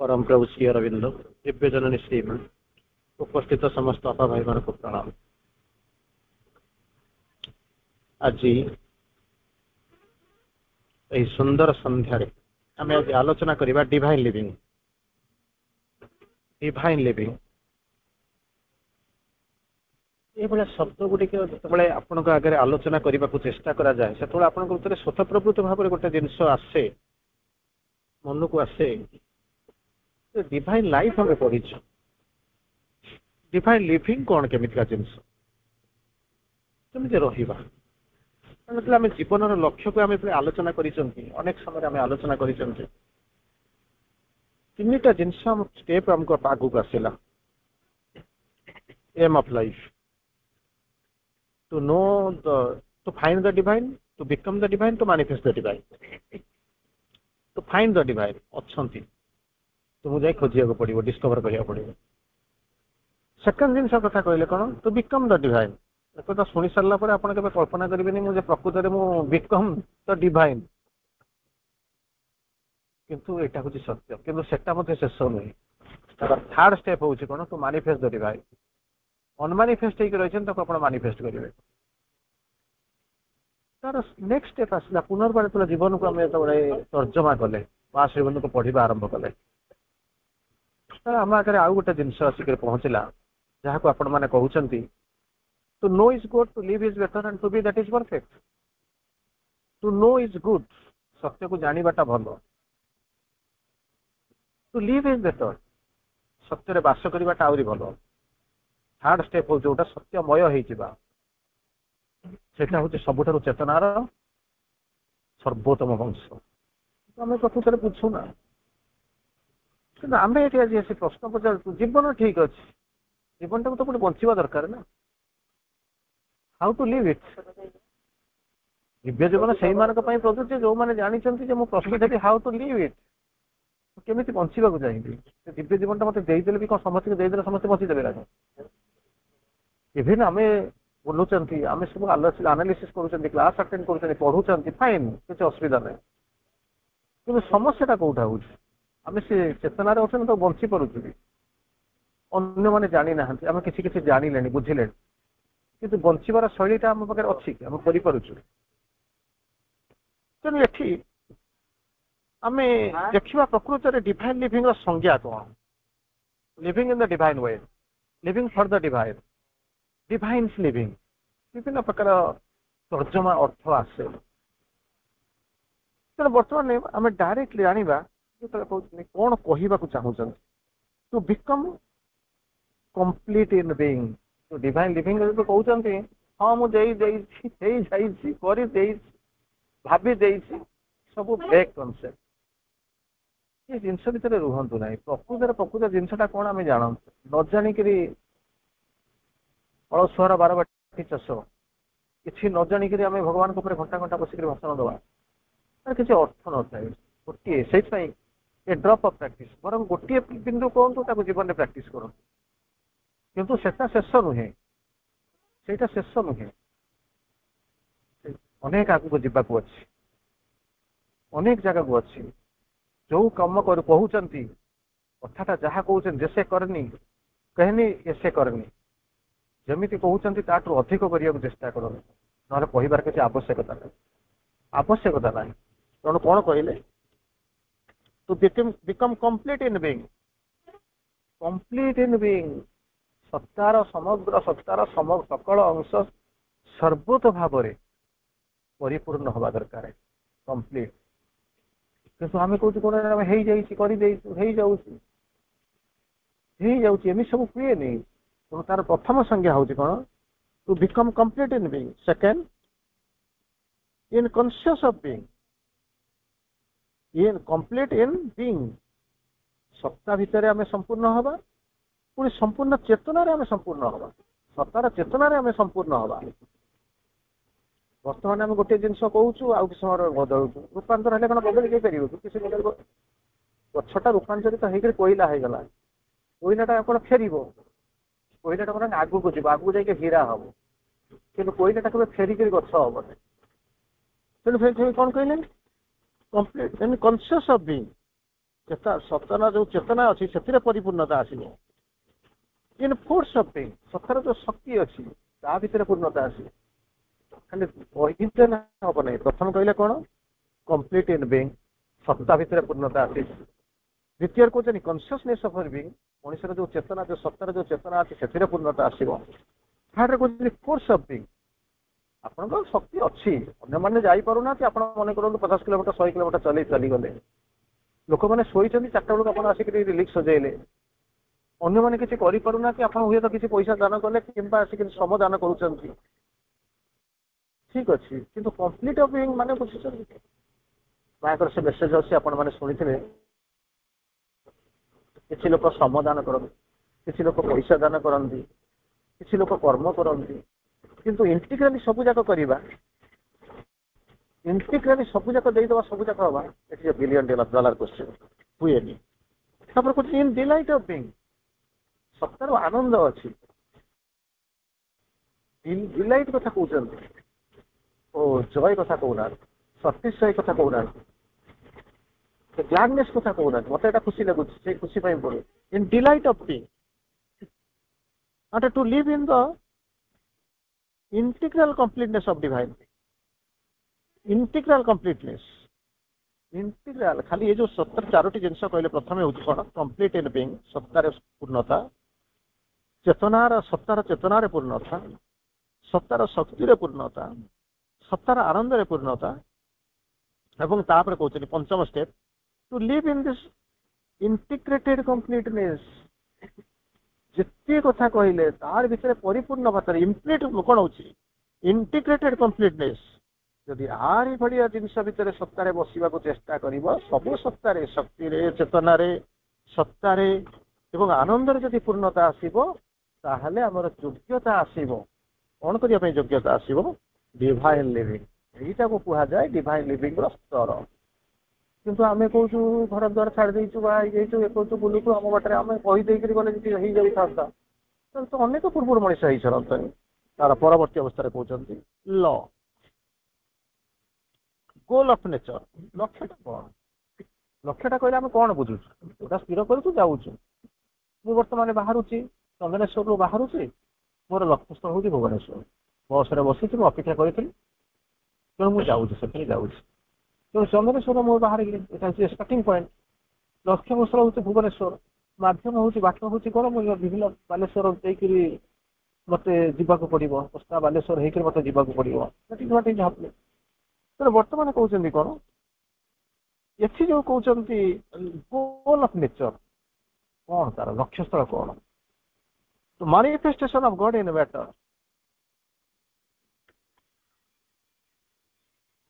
परम प्रभु श्री अरविंद दिव्य जननी श्रीमा उपस्थित समस्त अपा भाई मान को प्रणाम। आज यही सुंदर संध्यारे आम आज आलोचना करवा डिवाइन लिविंग। डिवाइन लिविंग ये शब्द गुड़िक जो आपण आगे आलोचना करने को चेष्टा करा जाए से आप स्वतःप्रवृत्त भाव में गोटे जिनस आसे मन को आसे डिवाइन लाइफ आम पढ़ी डिवाइन लिविंग कौन केमिका जिनस केमी रहा जीवन लक्ष्य को आम आलोचना अनेक समय आम आलोचना कर तीनटा जिनस स्टेप आमको आगू आसला। Aim of life to know to find the divine, to become the divine, to manifest the divine. To find the divine अच्छी तुमको जाए खोजा पड़ो, डिस्कवर करा पड़ो। सेकेंड जिन कथा कहले कौन टू बिकम द डिवाइन। एक तो शुणी सारा पर आप कल्पना करेंगे मुझे प्रकृत में बिकम द डिवाइन किंतु एटा हूँ सत्य किंतु सेटा मत शेष नुहे। थर्ड स्टेप हूँ कौन टू मैनिफेस्ट द डिवाइन। अनमानिफेस्ट होकर रही आप मैनिफेस्ट करेंगे। तार नेक्स्ट स्टेप आसला पुनर्बार जो जीवन को आम जो तर्जमा कले मास जीवन को पढ़ा आरंभ कले आम आगे आउ गोटे जिनस आसिक पहुँचला जहाँ को आपण मैंने कहते to know is good, to live is better and to be that is perfect. To know is good सत्य को जानाटा भल, टू लिव इज बेटर सत्य बास करवाटा आहरी भल। थर्ड स्टेप हूँ जोटा सत्यमय होता हूँ सबुठ चेतनार सर्वोत्तम वंश। आम प्रकृत बुझुना कि आम ये आज प्रश्न पचार जीवन ठीक अच्छे जीवन टाक तो गोटे बंचा दरकार ना। How to live it Divya जीवन से प्रदुत जो मैंने जानते मुझे प्रश्न देवी हाउ टू लिव इट केमी बंचा चाहिए दिव्य जीवन मत देदेले भी कौन समस्त देदेले समस्त बचीदेवे। इभेन आम बुलूँ आम सब आनालीसीस कर क्लास अटेंड कर पढ़ुं फाइन किसी असुविधा ना कि समस्या कौटा हूँ आम से चेतनार अच्छे तो बंची पार्टी अन्य मैंने जानी ना आम किसी जानिले बुझिले कि बंचार शैलीटा आम पाखे अच्छी कि आम करूँ। तेणु ये आम देखा प्रकृत में डिवाइन लिविंग संज्ञा कौन। Living in the divine way, living for the divine, divine living विभिन्न प्रकार तर्जमा अर्थ आसे। तेणु बर्तमान आम डायरेक्टली जाना कौन कहवाक चाहूँ to become complete in being. तो डिवाइन लिविंग जो कहते हाँ मुझे भाभी सब ब्रेक कनसेप्ट ये जिनस भितर रुहतु ना। प्रकृत जिनसा कौन आम जान न जाणिक अलसुआर बारबाटी चाष कि न जाणिक आम भगवान घंटा घंटा बसिक भाषण दवा किसी अर्थ न था। गोटे से ए ड्रप अफ प्रैक्टिस बर गोटे बिंदु कहतु जीवन में प्रैक्टिस करूँ किंतु सेटा शेष नुहे, सेटा शेष नुहे। अनेक आगू जावाक अच्छी अनेक जगह को अच्छी जो कम कर कहते कथाटा जहाँ कहते जैसे करनी कहनी ऐसे करनी जमी कहते ताठू अधिक करने को चेष्टा कर ना कहबार किसी आवश्यकता ना आवश्यकता ना। तेणु कौन कहले to become complete in being. Complete in being सत्तार समग्र सत्तार सकल अंश सर्वोत भाव परिपूर्ण हवा दरकार कंप्लीट। किंतु आम कौन कौन एम सब हुए नहीं। तेणु तार प्रथम संज्ञा हूँ कौन to become complete in being. Second in conscious of being, in complete in being सत्ता भितर आम संपूर्ण हवा पुणी संपूर्ण चेतनार आम संपूर्ण हवा सत्तार चेतनार आम संपूर्ण हवा। बर्तमान आम गोटे जिन कहूँ आउ किस समय बदलू रूपांतर है कौन बदल पार किसी गछटा रूपांतरित होकर कोईला होगा कोईलाटा कौन फेर कोईलाटा कौन आगू को जीव आगू जाके हीरा हम कि कोईलाटा केवल फेरिक गछ हम। तेणु फिर कौन कहले कंप्लीट कॉन्शियस ऑफ बीइंग ସତର ଯୋଉ ଚେତନା ଅଛି ସେଥିରେ ପରିପୂର୍ଣ୍ଣତା ଆସିବ। ଇନ୍ ଫୋର୍ସ ଅଫ ବିଙ୍ଗ, ସତର ଯୋଉ ଶକ୍ତି ଅଛି ତା ଭିତରେ ପୂର୍ଣ୍ଣତା ଆସିବ। ଖାଲି କହିଲେ ନା ହବ ନାହିଁ। ପ୍ରଥମ କହିଲେ କଣ? କମ୍ପ୍ଲିଟ ଇନ୍ ବିଙ୍ଗ, ସତ୍ତା ଭିତରେ ପୂର୍ଣ୍ଣତା ଆସିବ। ଦ୍ୱିତୀୟରେ କହୁଛନ୍ତି କନସିୟସନେସ୍ ଅଫ ବିଙ୍ଗ, ମଣିଷର ଯୋଉ ଚେତନା, ଯୋଉ ସତ୍ତାର ଯୋଉ ଚେତନା ଅଛି ସେଥିରେ ପୂର୍ଣ୍ଣତା ଆସିବ। ଥାର୍ଡରେ କହୁଛନ୍ତି ଫୋର୍ସ ଅଫ ବିଙ୍ଗ, ଆପଣଙ୍କର ଶକ୍ତି ଅଛି, ଅନ୍ୟମାନେ ଯାଇପାରୁନାହାନ୍ତି, ଆପଣ ମନେ କରନ୍ତୁ 50 କିଲୋମିଟର 100 କିଲୋମିଟର ଚଲେଇ ଚାଲିଗଲେ, ଲୋକମାନେ ଶୋଇଛନ୍ତି, 4ଟା ବେଳକୁ ଆପଣ ଆସିକି ରିଲିକ୍ସ ସଜେଇଲେ, ଅନ୍ୟମାନେ କିଛି କରିପାରୁନାହାନ୍ତି, ଆପଣ ହୁଏତ କିଛି ପଇସା ଦାନ କଲେ କିମ୍ବା ଆସିକି ଶ୍ରମ ଦାନ କରୁଛନ୍ତି, ଠିକ ଅଛି, କିନ୍ତୁ କମ୍ପ୍ଲିଟ ଅଫ ବିଙ୍ଗ ମାନେ ବୁଝୁଛନ୍ତି? ମାଙ୍କର ସେ ମେସେଜ ଅଛି, ଆପଣ ମାନେ ଶୁଣିଥିବେ, କିଛି ଲୋକ ଶ୍ରମ ଦାନ କରନ୍ତି, କିଛି ଲୋକ ପଇସା ଦାନ କରନ୍ତି, କିଛି ଲୋକ କର୍ମ କରନ୍ତି, କିନ୍ତୁ ଇଣ୍ଟିଗ୍ରାଲି ସବୁ ଯାକ କରିବା, ଇଣ୍ଟିଗ୍ରାଲି ସବୁ ଯାକ ଦେଇଦେବା, ସବୁ ଯାକ ହବା, ଇଟ୍ ଇଜ $1 ବିଲିୟନ କ୍ୱେଶ୍ଚନ, ହୁଏନି। ତାପରେ କହୁଛି ଇନ୍ ଡିଲାଇଟ୍ ଅଫ ବିଙ୍ଗ, ସତ୍ତାର ଆନନ୍ଦ ଅଛି। ଡିଲାଇଟ୍ କଥା କହୁଛନ୍ତି, ଓ ଜୟ କଥା କହୁନାହାନ୍ତି, ସତିଶୟ କଥା କହୁନାହାନ୍ତି, ଗ୍ଲାଡନେସ୍ କଥା କହୁନାହାନ୍ତି, ମତେ ଏଇଟା ଖୁସି ଲାଗୁଛି, ସେଇ ଖୁସି ପାଇଁ ପଡେ। In delight of being, and to live in the integral completeness of divine, integral completeness, integral ଖାଲି ଏ ଯୋଉ 4ଟି ଜିନିଷ କହିଲେ, ପ୍ରଥମେ ହଉଛି କଣ? କମ୍ପ୍ଲିଟ ଇନ୍ ବିଙ୍ଗ, ସତ୍ତାରେ ପୂର୍ଣ୍ଣତା, ସତ୍ତାର ଚେତନାରେ ପୂର୍ଣ୍ଣତା, ସତ୍ତାର ଶକ୍ତିରେ ପୂର୍ଣ୍ଣତା, ସତ୍ତାର ଆନନ୍ଦରେ ପୂର୍ଣ୍ଣତା, ଏବଂ ତାପରେ କହୁଛନ୍ତି ପଞ୍ଚମ step, to live in this integrated completeness. ଯେତେ କଥା କହିଲେ ତାର ଭିତରେ ପରିପୂର୍ଣ୍ଣ ଭାବରେ ଇମ୍ପ୍ଲିଟ କଣ ହଉଛି? ଇଣ୍ଟିଗ୍ରେଟେଡ୍ କମ୍ପ୍ଲିଟନେସ୍। ଯଦି ଆରି ଭଳିଆ ଜିନିଷ ଭିତରେ ସତ୍ତାରେ ବସିବାକୁ ଚେଷ୍ଟା କରିବ, ସବୁ ସତ୍ତାରେ, ଶକ୍ତିରେ, ଚେତନାରେ, ସତ୍ତାରେ ଏବଂ ଆନନ୍ଦରେ ଯଦି ପୂର୍ଣ୍ଣତା ଆସିବ, ତାହେଲେ ଆମର ଯୋଗ୍ୟତା ଆସିବ। କଣ କରିବା ପାଇଁ ଯୋଗ୍ୟତା ଆସିବ? Divine living. ଏଇଟାକୁ କୁହାଯାଏ ଡିଭାଇନ ଲିଭିଂ ର ସ୍ତର। କିନ୍ତୁ ଆମେ କହୁଛୁ ଘର ଦ୍ୱାର ଛାଡ଼ି ଦେଇଛୁ, ବାହା ହେଇଯାଇଛୁ, ଏ କହୁଛୁ, ବୁଲୁଛୁ, ଆମ ବାଟରେ ଆମେ କହିଦେଇକରି ଗଲେ ଯଦି ହେଇଯାଇଥାନ୍ତା, ତାହେଲେ ତ ଅନେକ ପୂର୍ବରୁ ମଣିଷ ହେଇସାରନ୍ତାନି। ତାର ପରବର୍ତ୍ତୀ ଅବସ୍ଥାରେ କହୁଛନ୍ତି ଲ, ଗୋଲ ଅଫ ନେଚର। ଲକ୍ଷ୍ୟଟା କଣ? ଲକ୍ଷ୍ୟଟା କହିଲେ ଆମେ କଣ ବୁଝୁଛୁ? ଯୋଉଟା ସ୍ଥିର କରୁଛୁ ଯାଉଛୁ। ମୁଁ ବର୍ତ୍ତମାନ ବାହାରୁଛି, ଚନ୍ଦନେଶ୍ୱରରୁ ବାହାରୁଛି, ମୋର ଲକ୍ଷ୍ୟସ୍ଥଳ ହେଉଛି ଭୁବନେଶ୍ୱର। ବସରେ ବସିଛି, ମୁଁ ଅପେକ୍ଷା କରିଥିଲି, ତେଣୁ ମୁଁ ଯାଉଛି, ସେଠିକି ଯାଉଛି। ତେଣୁ ଚନ୍ଦନେଶ୍ୱର ମୁଁ ବାହାରିଲି, ଏଟା ହେଉଛି ଷ୍ଟାର୍ଟିଂ ପଏଣ୍ଟ। ଲକ୍ଷ୍ୟବସ୍ଥଳ ହେଉଛି ଭୁବନେଶ୍ୱର, ମାଧ୍ୟମ ହେଉଛି, ବାଟ ହେଉଛି କଣ? ମୁଁ ବିଭିନ୍ନ ବାଲେଶ୍ୱର ଦେଇକିରି ମତେ ଯିବାକୁ ପଡିବ, ପଶ୍ଚିମ ବାଲେଶ୍ୱର ହେଇକରି ମତେ ଯିବାକୁ ପଡିବ। ତେଣୁ ବର୍ତ୍ତମାନ କହୁଛନ୍ତି କଣ? ଏଠି ଯୋଉ କହୁଛନ୍ତି ଗୋଲ ଅଫ ନେଚର, କଣ ତାର ଲକ୍ଷ୍ୟସ୍ଥଳ କଣ? ମାନିଫେଷ୍ଟେସନ of Garh in matter.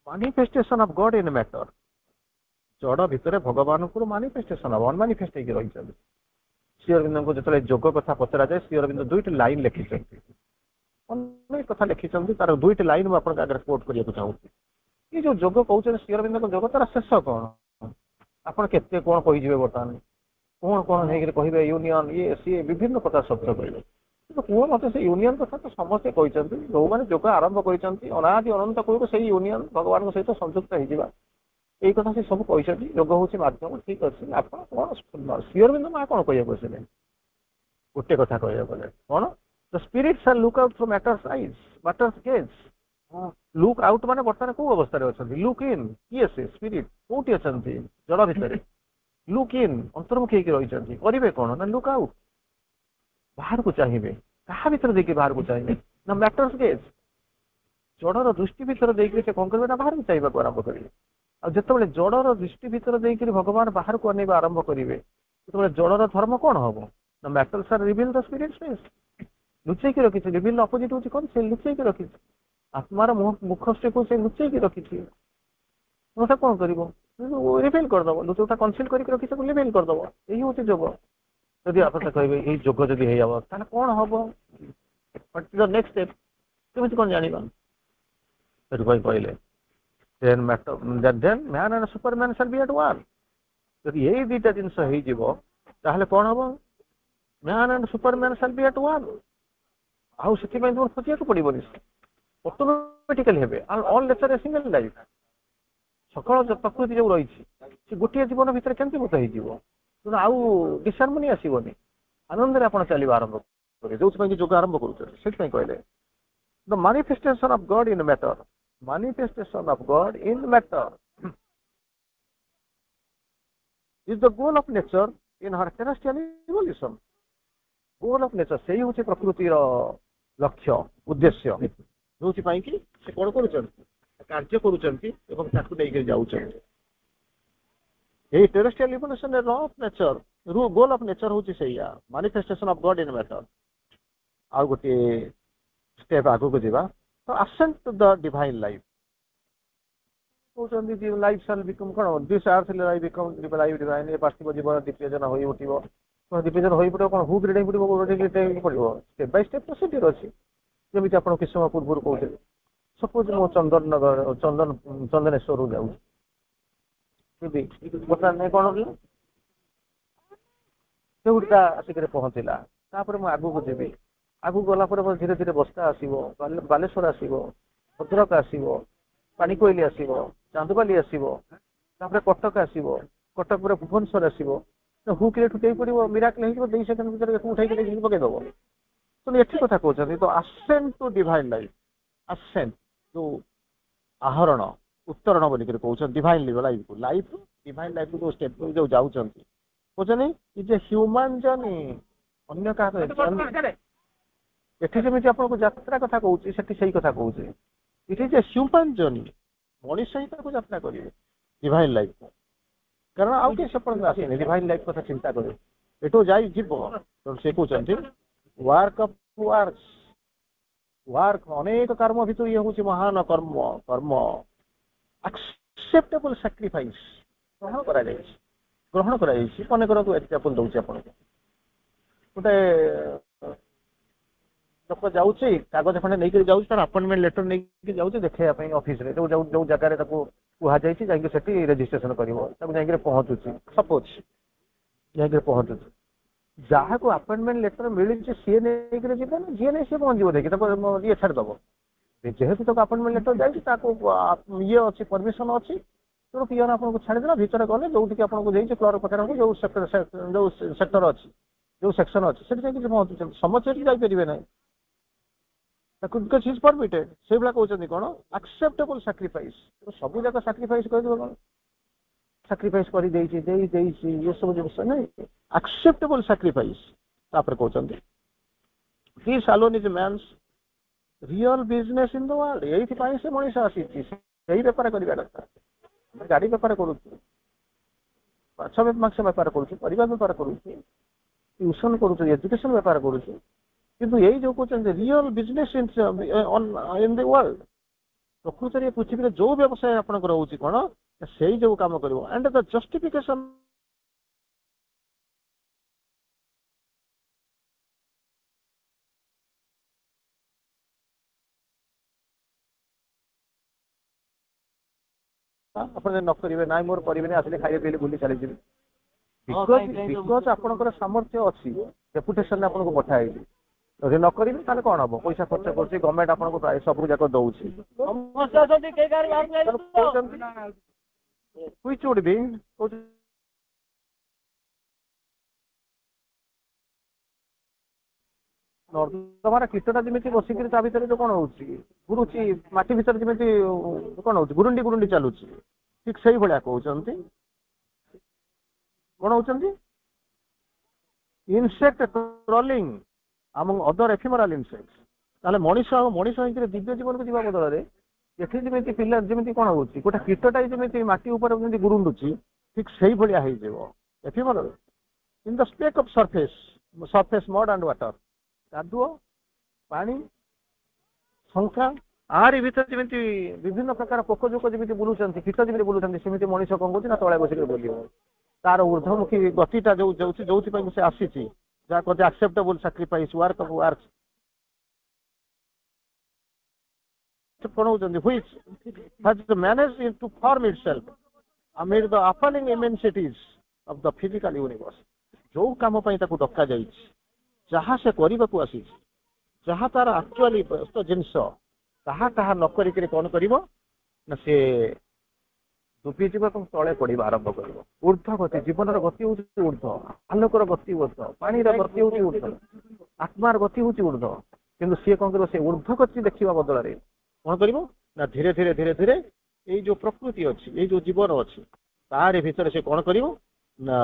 ମାନିଫେଷ୍ଟେସନ of Garh in matter, ଜଡ ଭିତରେ ଭଗବାନଙ୍କର ମାନିଫେଷ୍ଟେସନ ହବ, ଅନମାନିଫେଷ୍ଟ ହେଇକି ରହିଛନ୍ତି। ଶ୍ରୀ ଅରବିନ୍ଦଙ୍କୁ ଯେତେବେଳେ ଯୋଗ କଥା ପଚରାଯାଏ, ଶ୍ରୀ ଅରବିନ୍ଦ 2ଟି ଲାଇନ ଲେଖିଛନ୍ତି, ଅନେକ କଥା ଲେଖିଛନ୍ତି, ତାର 2ଟି ଲାଇନ ମୁଁ ଆପଣଙ୍କ ଆଗରେ କୋଟ କରିବାକୁ ଚାହୁଁଛି। ଏଇ ଯୋଉ ଯୋଗ କହୁଛନ୍ତି ଶ୍ରୀ ଅରବିନ୍ଦଙ୍କ ଯୋଗ, ତାର ଶେଷ କଣ? ଆପଣ କେତେ କଣ କହିଯିବେ, ବର୍ତ୍ତମାନ କଣ କଣ ନେଇକି କହିବେ, ୟୁନିୟନ, ଇଏ ସିଏ ବିଭିନ୍ନ ପ୍ରକାର ଶବ୍ଦ କହିବେ, କିନ୍ତୁ କୁହ ମତେ ସେ ୟୁନିୟନ କଥା ତ ସମସ୍ତେ କହିଛନ୍ତି। ଯୋଉମାନେ ଯୋଗ ଆରମ୍ଭ କରିଛନ୍ତି, ଅନାଦି ଅନନ୍ତ କୂଳକୁ ସେଇ ୟୁନିୟନ ଭଗବାନଙ୍କ ସହିତ ସଂଯୁକ୍ତ ହେଇଯିବା, ଏଇ କଥା ସେ ସବୁ କହିଛନ୍ତି। ଯୋଗ ହଉଛି ମାଧ୍ୟମ, ଠିକ ଅଛି। ଆପଣ କଣ ଶ୍ରୀ ଅରବିନ୍ଦ ମା କଣ କହିବାକୁ ଆସିଲେ? ଗୋଟେ କଥା କହିବାକୁ ଗଲେ କଣ? The spirit shall look out from matter's eyes, matter's gaze. Look out ମାନେ ବର୍ତ୍ତମାନ କୋଉ ଅବସ୍ଥାରେ ଅଛନ୍ତି? Look in. କିଏ ସେ ସ୍ପିରିଟ? କୋଉଠି ଅଛନ୍ତି? ଜଳ ଭିତରେ। ଲୁକ୍ ଇନ୍, ଅନ୍ତର୍ମୁଖୀ ହେଇକି ରହିଛନ୍ତି। କରିବେ କଣ? ନା ଲୁକ୍ ଆଉଟ୍, ବାହାରକୁ ଚାହିଁବେ। କାହା ଭିତରେ ଦେଇକି ବାହାରକୁ ଚାହିଁବେ? ନା ମ୍ୟାଟର୍ସ ଗେଜ୍, ଜଡର ଦୃଷ୍ଟି ଭିତରେ ଦେଇକି ସେ କଣ କରିବେ? ନା ବାହାରକୁ ଚାହିଁବାକୁ ଆରମ୍ଭ କରିବେ। ଆଉ ଯେତେବେଳେ ଜଡର ଦୃଷ୍ଟି ଭିତରେ ଦେଇକରି ଭଗବାନ ବାହାରକୁ ଅନେଇବା ଆରମ୍ଭ କରିବେ, ସେତେବେଳେ ଜଡର ଧର୍ମ କଣ ହବ? ନା ମ୍ୟାଟର୍ସ ଆର୍ ରିଭିଲ୍ ଦ ସ୍ପିରିଟ ସ୍ପେସ୍। ଲୁଚେଇକି ରଖିଛି। ରିଭିଲ୍ ଅପୋଜିଟ୍ ହଉଛି କଣ? ସେ ଲୁଚେଇକି ରଖିଛି। ଆତ୍ମାର ମୁଖଶ୍ରୀକୁ ସେ ଲୁଚେଇକି ରଖିଛି। ସେଟା କଣ କରିବ? ରିଭିଲ୍ କରିଦବ। ଯୋଉଟା କନସିଲ୍ କରିକି ରଖିଛି ତାକୁ ରିଭିଲ୍ କରିଦବ। ଏଇ ହଉଛି ଯୋଗ। ଯଦି ଆପଣ କହିବେ ଏଇ ଯୋଗ ଯଦି ହେଇଯାବ, ତାହେଲେ କଣ ହବ? ନେକ୍ସଟ ଷ୍ଟେପ୍ କେମିତି କଣ ଜାଣିବା? ସେଥିପାଇଁ କହିଲେ then man and superman shall be at one। ଯଦି ଏଇ ଦିଟା ଜିନିଷ ହେଇଯିବ, ତାହେଲେ କଣ ହବ? man and superman shall be at one। ଆଉ ସେଥିପାଇଁ ତୁମର ଖୋଜିବାକୁ ପଡିବନି, ଅଟୋମେଟିକାଲି ହେବେ। ଅଲ୍ ନେଚର ଏ ସିଙ୍ଗଲ ଲାଇଫ୍। ସକଳ ପ୍ରକୃତି ଯୋଉ ରହିଛି ସେ ଗୋଟିଏ ଜୀବନ ଭିତରେ କେମିତି ଭୂତ ହେଇଯିବ, ତେଣୁ ଆଉ ଡିସହାରମୋନି ଆସିବନି, ଆନନ୍ଦରେ ଆପଣ ଚାଲିବା ଆରମ୍ଭ କରିବେ, ଯୋଉଥିପାଇଁ କି ଯୋଗ ଆରମ୍ଭ କରୁଛନ୍ତି। ସେଥିପାଇଁ କହିଲେ the manifestation of God in matter, manifestation of God in matter is the goal of nature in her terrestrial evolution. Goal of nature ସେଇ ହେଉଛି ପ୍ରକୃତିର ଲକ୍ଷ୍ୟ ଉଦ୍ଦେଶ୍ୟ, ଯୋଉଥିପାଇଁ କି ସେ କଣ କରୁଛନ୍ତି, କାର୍ଯ୍ୟ କରୁଛନ୍ତି ଏବଂ ତାକୁ ନେଇକି ଯାଉଛନ୍ତି। ଏଇ ଟେରେଷ୍ଟ୍ରିଆଲ ଇଭଲ୍ୟୁସନ ର law of nature, goal of nature ହେଉଛି ସେଇଆ, manifestation of God in matter. ଆଉ ଗୋଟିଏ ସ୍ଟେପ ଆଗକୁ ଯିବା, ତ ascent to the divine life କହୁଛନ୍ତି ଯେ ଲାଇଫ ସାଲ୍ ବିକମ୍ କଣ, this earth life become life divine, ଏ ପାର୍ଥିବ ଜୀବନ ଦିବ୍ୟଜନ ହୋଇ ଉଠିବ। ଦିବ୍ୟଜନ ହୋଇ ପଡ଼ିବ କଣ, ହୁକ୍ ରେଡେଇ ପଡ଼ିବ, ପଡ଼ିବ, ଷ୍ଟେପ ବାଇ ଷ୍ଟେପ ପ୍ରୋସିଡିୟର ଅଛି। ଯେମିତି ଆପଣ କିଛି ସମୟ ପୂର୍ବରୁ କହୁଥିଲେ, ସପୋଜ ମୁଁ ଚନ୍ଦନେଶ୍ୱରରୁ ଯାଉଛି, ବର୍ତ୍ତମାନ କଣ ହେଲା, ସେଉଟା ଆସିକରି ପହଞ୍ଚିଲା, ତାପରେ ମୁଁ ଆଗକୁ ଯିବି, ଆଗକୁ ଗଲା ପରେ ଧୀରେ ଧୀରେ ବସ୍ତା ଆସିବ, ବାଲେଶ୍ୱର ଆସିବ, ଭଦ୍ରକ ଆସିବ, ପାଣିକୋଇଲି ଆସିବ, ଚାନ୍ଦବାଲି ଆସିବ, ତାପରେ କଟକ ଆସିବ, କଟକ ପରେ ଭୁବନେଶ୍ୱର ଆସିବ, ହୁକ୍ ରେ ଠୁକେଇ ପଡ଼ିବ, ମିରାକଲ ହେଇଯିବ, 2 ସେକେଣ୍ଡ ଭିତରେ ଉଠେଇକି ନେଇକି ପକେଇଦବ। ତେଣୁ ଏଠି କଥା କହୁଛନ୍ତି ତ ascent to divine life, ascent ଯୋଉ ଆହରଣ ଉତ୍ତରଣ ବୋଲିକରି କହୁଛନ୍ତି divine life, life divine life ଯୋଉ ଷ୍ଟେପ ଯୋଉ ଯାଉଛନ୍ତି କହୁଛନ୍ତି ଇଜ ଏ ହ୍ୟୁମାନ ଜର୍ନି। ଅନ୍ୟ କାହା ଏଠି ଯେମିତି ଆପଣଙ୍କୁ ଯାତ୍ରା କଥା କହୁଛି, ସେଠି ସେଇ କଥା କହୁଛି, it is a human journey, ମଣିଷ ହିଁ ତାକୁ ଯାତ୍ରା କରିବେ ଡିଭାଇନ ଲାଇଫ, କାରଣ ଆଉ କେହି ସେପର୍ଯ୍ୟନ୍ତ ଆସିନି ଡିଭାଇନ ଲାଇଫ କଥା ଚିନ୍ତା କରିବେ, ଏଠୁ ଯାଇ ଯିବ। ସେ କହୁଛନ୍ତି ୱାର୍କ ଅଫ ୱାର୍କସ, ୱାର୍କ ଅନେକ କର୍ମ ଭିତରୁ ଇଏ ହଉଛି ମହାନ କର୍ମ, କର୍ମ ଆକ୍ସେପ୍ଟେବଲ ସାକ୍ରିଫାଇସ୍ ଗ୍ରହଣ କରାଯାଇଛି, ଗ୍ରହଣ କରାଯାଇଛି। ମନେ କରନ୍ତୁ ଏକ୍ସାମ୍ପଲ ଦଉଛି ଆପଣଙ୍କୁ, ଗୋଟେ ଲୋକ ଯାଉଛି, କାଗଜ ଖଣ୍ଡେ ନେଇକି ଯାଉଛି, ତାର ଆପଏଣ୍ଟମେଣ୍ଟ ଲେଟର ନେଇକି ଯାଉଛି ଦେଖେଇବା ପାଇଁ ଅଫିସରେ, ଯୋଉ ଜାଗାରେ ତାକୁ କୁହାଯାଇଛି ଯାଇକି ସେଠି ରେଜିଷ୍ଟ୍ରେସନ କରିବ, ତାକୁ ଯାଇକି ପହଞ୍ଚୁଛି, ସପୋଜ ଯାଇକି ପହଞ୍ଚୁଛି, ଯାହାକୁ ଆପଏଣ୍ଟମେଣ୍ଟ ଲେଟର ମିଳିଛି ସିଏ ନେଇକି ଯିବ ନା ଯିଏ ନେଇ ସିଏ ପହଞ୍ଚିବ ଦେଇକି ତାକୁ ଇଏ ଛାଡ଼ିଦବ। ଯେହେତୁ ତାକୁ ଆପଏଣ୍ଟମେଣ୍ଟ ଲେଟର ଯାଇଛି, ତାକୁ ଇଏ ଅଛି, ପରମିଶନ ଅଛି, ତେଣୁ ପିଅନ ଆପଣଙ୍କୁ ଛାଡ଼ିଦେଲା, ଭିତରେ ଗଲେ ଯୋଉଠିକି ଆପଣଙ୍କୁ ଦେଇଛି କ୍ଲର୍କ ପାଖରେ ଯୋଉ ସେକ୍ଟର ଅଛି, ଯୋଉ ସେକ୍ସନ ଅଛି, ସେଠି ଯାଇକି ପହଞ୍ଚୁଛନ୍ତି, ସମସ୍ତେ ସେଠି ଯାଇପାରିବେ ନାହିଁ, ତାକୁ ପରମିଟେଡ। ସେଇଭଳିଆ କହୁଛନ୍ତି କଣ ଆକ୍ସେପ୍ଟେବଲ ସାକ୍ରିଫାଇସ୍, ସବୁ ଯାକ ସାକ୍ରିଫାଇସ୍ କରିଦେବ କଣ, ସାକ୍ରିଫାଇସ୍ କରିଦେଇଛି, ଦେଇଛି, ଏସବୁ ଜିନିଷ ନାହିଁ, ଆକ୍ସେପ୍ଟେବଲ ସାକ୍ରିଫାଇସ୍। ତାପରେ କହୁଛନ୍ତି this alone is man's real business in the world, ଏଇଥିପାଇଁ ସେ ମଣିଷ ଆସିଛି, ସେଇ ବେପାର କରିବା ଦରକାର। ଆମେ ଗାଡି ବେପାର କରୁଛୁ, ମାଛ ବେପାର କରୁଛୁ, ପରିବା ବେପାର କରୁଛୁ, ଟ୍ୟୁସନ କରୁଛୁ, ଏଜୁକେସନ ବେପାର କରୁଛୁ, କିନ୍ତୁ ଏଇ ଯୋଉ କହୁଛନ୍ତି real business in the world, ପ୍ରକୃତରେ ପୃଥିବୀରେ ଯୋଉ ବ୍ୟବସାୟ ଆପଣଙ୍କର ହଉଛି କଣ, ସେଇ ଯୋଉ କାମ କରିବ। ଆଣ୍ଡ ଦ ଜଷ୍ଟିଫିକେସନ ଆପଣ ନ କରିବେ, ନାଇଁ ମୋର କରିବେନି, ଆସିଲେ ଖାଇବେ ପିଇଲେ ବୁଲି ଚାଲିଯିବେ, ବିକଜ ଆପଣଙ୍କର ସାମର୍ଥ୍ୟ ଅଛି, ରେପୁଟେସନ ଆପଣଙ୍କୁ ପଠା ହେଇଛି, ଯଦି ନ କରିବେ ତାହେଲେ କଣ ହବ, ପଇସା ଖର୍ଚ୍ଚ କରୁଛି, ଗଭର୍ଣ୍ଣମେଣ୍ଟ ଆପଣଙ୍କୁ ପ୍ରାୟ ସବୁ ଯାକ ଦଉଛି। Which would be ନର୍ଦ୍ଦମାର କୀଟଟା ଯେମିତି ବସିକିରି ତା ଭିତରେ ଯୋଉ କଣ ହଉଛି ଗୁରୁଛି, ମାଟି ଭିତରେ ଯେମିତି କଣ ହଉଛି ଗୁରୁଣ୍ଡି ଗୁରୁଣ୍ଡି ଚାଲୁଛି, ଠିକ ସେଇଭଳିଆ କହୁଛନ୍ତି କଣ ହଉଛନ୍ତି insect ଟ୍ରଲିଂ among other ephemeral insects। ତାହେଲେ ମଣିଷ ହେଇକି ଦିବ୍ୟ ଜୀବନକୁ ଯିବା ବଦଳରେ ଏଠି ଯେମିତି ପିଲା ଯେମିତି କଣ ହଉଛି, ଗୋଟେ କୀଟଟା ଯେମିତି ମାଟି ଉପରେ ଯେମିତି ଗୁରୁଣ୍ଡୁଛି, ଠିକ ସେଇଭଳିଆ ହେଇଯିବ ephemeral in the speck of surface mud and water, କାଦୁଅ ପାଣି ଶଙ୍ଖା, ଆରି ଭିତରେ ଯେମିତି ବିଭିନ୍ନ ପ୍ରକାର ପୋକ ଜୋକ ଯେମିତି ବୁଲୁଛନ୍ତି, କୀଟ ଯେମିତି ବୁଲୁଛନ୍ତି, ସେମିତି ମଣିଷ କଣ କରୁଛି ନା ତଳେ ବସିକି ବୁଲିବ। ତାର ଉର୍ଦ୍ଧ୍ୱମୁଖୀ ଗତିଟା ଯୋଉଥିପାଇଁ ସେ ଆସିଛି, ଯାହା କହନ୍ତି ଆକ୍ସେପ୍ଟେବଲ ସାକ୍ରିଫାଇସ୍, ୱାର୍କ ଅଫ ୱାର୍କସ, କଣ ହଉଛନ୍ତି which has managed to form itself amid the appalling immensities of the physical universe। ଯୋଉ କାମ ପାଇଁ ତାକୁ ଡକାଯାଇଛି, ଯାହା ସେ କରିବାକୁ ଆସିଛି, ଯାହା ତାର ଆକ୍ଚୁଆଲି ଜିନିଷ, ତାହା ନ କରିକିରି କଣ କରିବ ନା ସେ ଡୁବିଯିବ ଏବଂ ତଳେ ପଡିବା ଆରମ୍ଭ କରିବ। ଊର୍ଧ୍ୱ ଗତି, ଜୀବନର ଗତି ହଉଛି ଊର୍ଧ୍ୱ, ଆଲୋକର ଗତି ଊର୍ଧ୍ୱ, ପାଣିର ଗତି ହଉଛି ଊର୍ଧ୍ୱ, ଆତ୍ମାର ଗତି ହଉଛି ଊର୍ଧ୍ୱ। କିନ୍ତୁ ସିଏ କଣ କରିବ, ସେ ଊର୍ଧ୍ୱ ଗତି ଦେଖିବା ବଦଳରେ କଣ କରିବ ନା ଧୀରେ ଧୀରେ ଧୀରେ ଧୀରେ ଏଇ ଯୋଉ ପ୍ରକୃତି ଅଛି, ଏଇ ଯୋଉ ଜୀବନ ଅଛି, ତାରି ଭିତରେ ସେ କଣ କରିବ ନା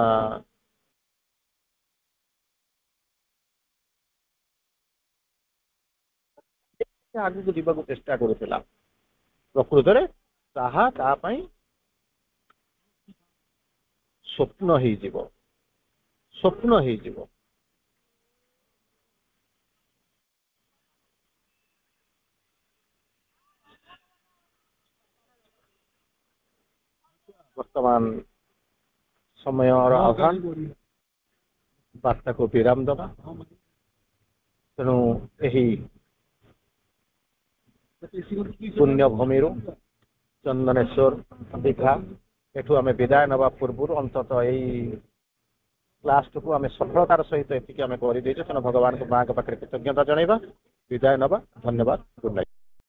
ଆଗକୁ ଯିବାକୁ ଚେଷ୍ଟା କରୁଥିଲା। ପ୍ରକୃତରେ ତାହା ତା ପାଇଁ ସ୍ୱପ୍ନ ହେଇଯିବ, ସ୍ୱପ୍ନ ହେଇଯିବ। ବର୍ତ୍ତମାନ ସମୟର ଆହ୍ୱାନ, ବାର୍ତ୍ତାକୁ ବିରାମ ଦେବା। ତେଣୁ ଏହି ପୁଣ୍ୟଭୂମିରୁ ଚନ୍ଦନେଶ୍ୱର ଦୀଘା ଏଠୁ ଆମେ ବିଦାୟ ନେବା ପୂର୍ବରୁ ଅନ୍ତତଃ ଏଇ କ୍ଲାସଟିକୁ ଆମେ ସଫଳତାର ସହିତ ଏତିକି ଆମେ କରିଦେଇଛୁ। ତେଣୁ ଭଗବାନଙ୍କୁ ମାଙ୍କ ପାଖରେ କୃତଜ୍ଞତା ଜଣାଇବା, ବିଦାୟ ନେବା। ଧନ୍ୟବାଦ, ଗୁଡ୍ ନାଇଟ୍।